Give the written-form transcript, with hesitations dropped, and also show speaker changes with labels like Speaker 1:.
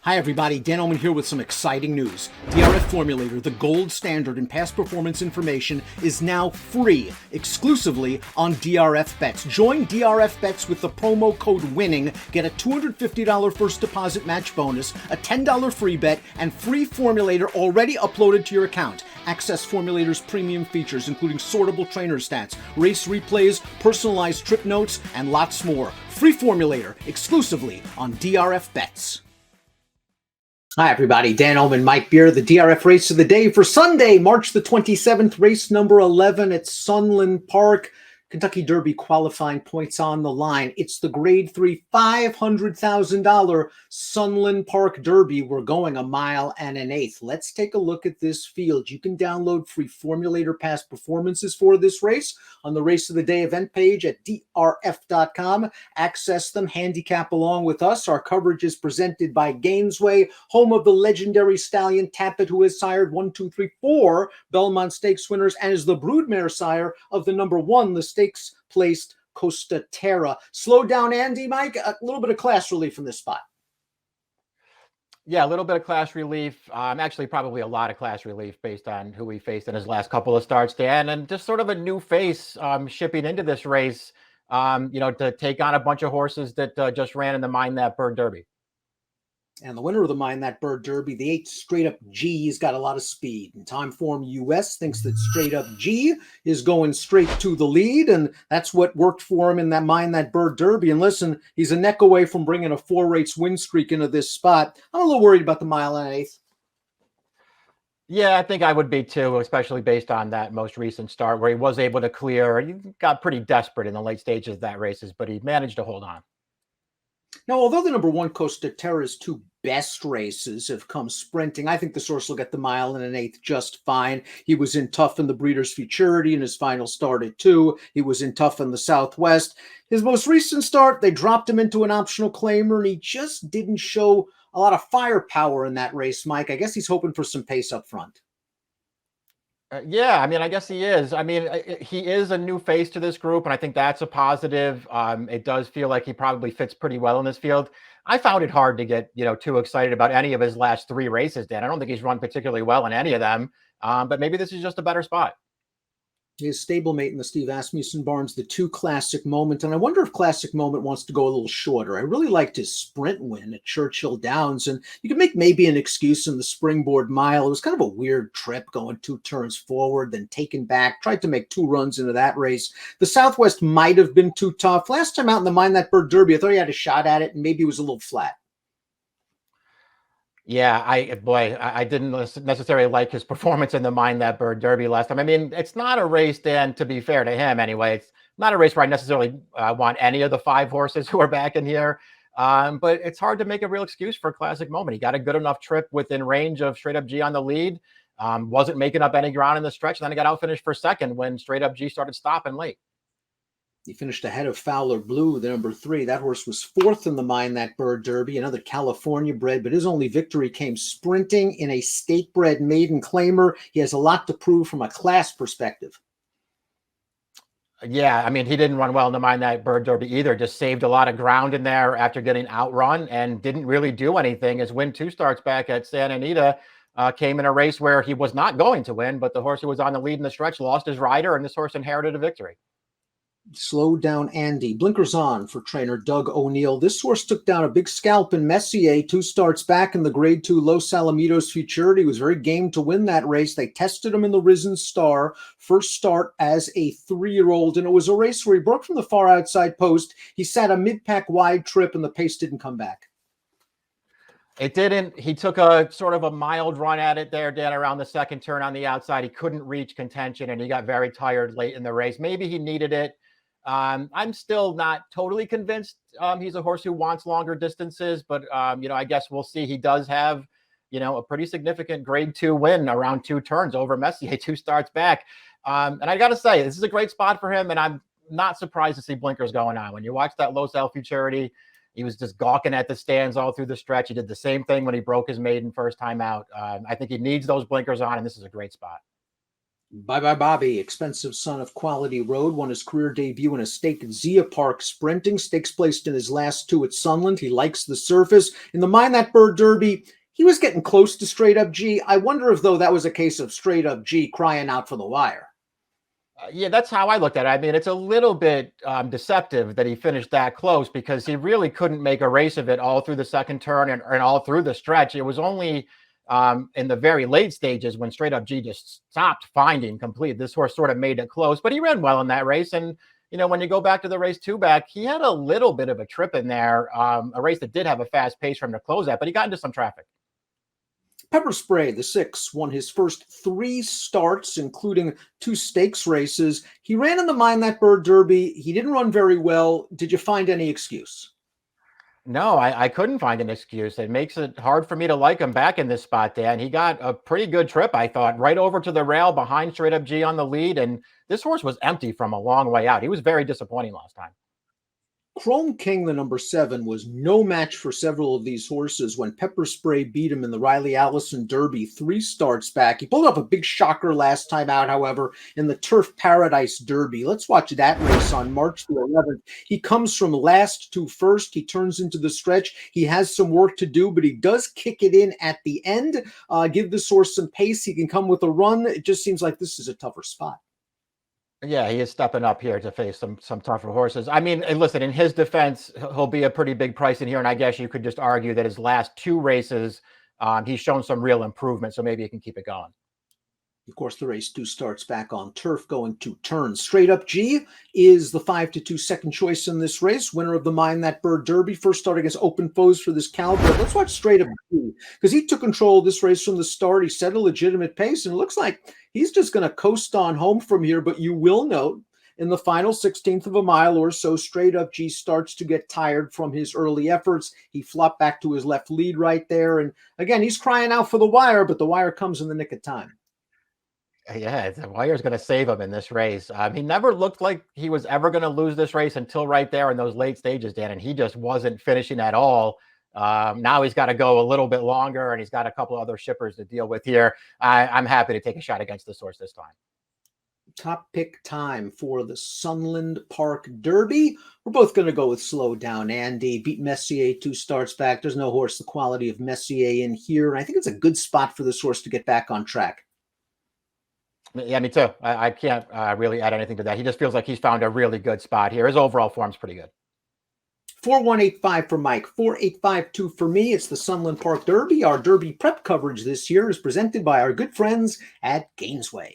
Speaker 1: Hi everybody, Dan Illman here with some exciting news. DRF Formulator, the gold standard in past performance information, is now free, exclusively on DRF Bets. Join DRF Bets with the promo code WINNING, get a $250 first deposit match bonus, a $10 free bet, and free Formulator already uploaded to your account. Access Formulator's premium features, including sortable trainer stats, race replays, personalized trip notes, and lots more. Free Formulator, exclusively on DRF Bets. Hi, everybody. Dan Illman, Mike Beer, the DRF race of the day for Sunday, March the 27th, race number 11 at Sunland Park. Kentucky Derby qualifying points on the line. It's the Grade 3 $500,000 Sunland Park Derby. We're going a mile and an eighth. Let's take a look at this field. You can download free Formulator past performances for this race on the Race of the Day event page at DRF.com. Access them, handicap along with us. Our coverage is presented by Gainesway, home of the legendary stallion Tappet, who has sired 1, 2, 3, 4 Belmont Stakes winners and is the broodmare sire of the number 1, the stakes-placed Costa Terra. Slow down, Andy, Mike. A little bit of class relief in this spot.
Speaker 2: Yeah, a little bit of class relief. Actually, probably a lot of class relief based on who he faced in his last couple of starts, Dan, and just sort of a new face shipping into this race, to take on a bunch of horses that just ran in the Mind That Bird Derby.
Speaker 1: And the winner of the Mind That Bird Derby, the 8 Straight Up G, has got a lot of speed. And Timeform US thinks that Straight Up G is going straight to the lead, and that's what worked for him in that Mind That Bird Derby. And listen, he's a neck away from bringing a 4-race win streak into this spot. I'm a little worried about the mile and an eighth.
Speaker 2: Yeah, I think I would be too, especially based on that most recent start where he was able to clear. He got pretty desperate in the late stages of that races, but he managed to hold on.
Speaker 1: Now, although the number 1 Costa Terra's 2 best races have come sprinting, I think the source will get the mile and an eighth just fine. He was in tough in the Breeders' Futurity in his final start at 2. He was in tough in the Southwest. His most recent start, they dropped him into an optional claimer, and he just didn't show a lot of firepower in that race, Mike. I guess he's hoping for some pace up front.
Speaker 2: Yeah, I mean, I guess he is. I mean, he is a new face to this group, and I think that's a positive. It does feel like he probably fits pretty well in this field. I found it hard to get, too excited about any of his last 3 races, Dan. I don't think he's run particularly well in any of them, but maybe this is just a better spot.
Speaker 1: His stablemate in the Steve Asmussen barns, the 2 Classic Moment. And I wonder if Classic Moment wants to go a little shorter. I really liked his sprint win at Churchill Downs, and you could make maybe an excuse in the Springboard Mile. It was kind of a weird trip, going 2 turns forward, then taken back. Tried to make 2 runs into that race. The Southwest might have been too tough. Last time out in the Mind That Bird Derby, I thought he had a shot at it, and maybe it was a little flat.
Speaker 2: Yeah, I didn't necessarily like his performance in the Mind That Bird Derby last time. I mean, it's not a race, Dan, to be fair to him anyway. It's not a race where I necessarily want any of the 5 horses who are back in here. But it's hard to make a real excuse for a Classic Moment. He got a good enough trip within range of Straight Up G on the lead. Wasn't making up any ground in the stretch. And then he got outfinished for second when Straight Up G started stopping late.
Speaker 1: He finished ahead of Fowler Blue, the number 3. That horse was 4th in the Mind That Bird Derby, another California bred, but his only victory came sprinting in a state-bred maiden claimer. He has a lot to prove from a class perspective.
Speaker 2: Yeah, I mean, he didn't run well in the Mind That Bird Derby either. Just saved a lot of ground in there after getting outrun and didn't really do anything. His win 2 starts back at Santa Anita came in a race where he was not going to win, but the horse who was on the lead in the stretch lost his rider, and this horse inherited a victory.
Speaker 1: Slow down, Andy. Blinkers on for trainer Doug O'Neill. This horse took down a big scalp in Messier 2 starts back in the Grade 2 Los Alamitos Futurity. He was very game to win that race. They tested him in the Risen Star. First start as a 3-year-old, and it was a race where he broke from the far outside post. He sat a mid-pack wide trip, and the pace didn't come back.
Speaker 2: It didn't. He took a sort of a mild run at it there, Dan, around the second turn on the outside. He couldn't reach contention, and he got very tired late in the race. Maybe he needed it. I'm still not totally convinced he's a horse who wants longer distances, but, I guess we'll see. He does have, a pretty significant Grade 2 win around 2 turns over Messier 2 starts back. And I got to say, this is a great spot for him, and I'm not surprised to see blinkers going on. When you watch that Los Al Futurity, he was just gawking at the stands all through the stretch. He did the same thing when he broke his maiden first time out. I think he needs those blinkers on, and this is a great spot.
Speaker 1: Bye bye Bobby, expensive son of Quality Road, won his career debut in a stake at Zia Park sprinting. Stakes placed in his last two at Sunland. He likes the surface. In the Mind That Bird Derby, he was getting close to Straight Up G. I wonder if, though, that was a case of Straight Up G crying out for the wire.
Speaker 2: Yeah, that's how I looked at it. I mean, it's a little bit deceptive that he finished that close because he really couldn't make a race of it all through the second turn and all through the stretch. It was only in the very late stages when Straight Up G just stopped finding complete. This horse sort of made it close, but he ran well in that race. And, you know, when you go back to the race two back, he had a little bit of a trip in there, a race that did have a fast pace for him to close at, but he got into some traffic.
Speaker 1: Pepper Spray, the 6, won his first 3 starts, including 2 stakes races. He ran in the Mind That Bird Derby. He didn't run very well. Did you find any excuse?
Speaker 2: No, I couldn't find an excuse. It makes it hard for me to like him back in this spot, Dan. He got a pretty good trip, I thought, right over to the rail behind Straight Up G on the lead. And this horse was empty from a long way out. He was very disappointing last time.
Speaker 1: Chrome King, the number 7, was no match for several of these horses when Pepper Spray beat him in the Riley Allison Derby 3 starts back. He pulled up a big shocker last time out, however, in the Turf Paradise Derby. Let's watch that race on March the 11th. He comes from last to first. He turns into the stretch. He has some work to do, but he does kick it in at the end. Give this horse some pace. He can come with a run. It just seems like this is a tougher spot.
Speaker 2: Yeah, he is stepping up here to face some tougher horses. I mean, and listen, in his defense, he'll be a pretty big price in here. And I guess you could just argue that his last 2 races, he's shown some real improvement. So maybe he can keep it going.
Speaker 1: Of course, the race 2 starts back on turf, going 2 turns. Straight Up G is the 5-2 second choice in this race. Winner of the Mind That Bird Derby. First start against open foes for this caliber. Let's watch Straight Up G because he took control of this race from the start. He set a legitimate pace, and it looks like he's just going to coast on home from here. But you will note in the final 16th of a mile or so, Straight Up G starts to get tired from his early efforts. He flopped back to his left lead right there. And again, he's crying out for the wire, but the wire comes in the nick of time.
Speaker 2: Yeah, the wire's going to save him in this race. He never looked like he was ever going to lose this race until right there in those late stages, Dan, and he just wasn't finishing at all. Now he's got to go a little bit longer, and he's got a couple other shippers to deal with here. I'm happy to take a shot against this horse this time.
Speaker 1: Top pick time for the Sunland Park Derby. We're both going to go with Slow Down Andy. Beat Messier 2 starts back. There's no horse the quality of Messier in here, and I think it's a good spot for this horse to get back on track.
Speaker 2: Yeah, me too. I can't really add anything to that. He just feels like he's found a really good spot here. His overall form's pretty good.
Speaker 1: 4185 for Mike, 4852 for me. It's the Sunland Park Derby. Our Derby prep coverage this year is presented by our good friends at Gainesway.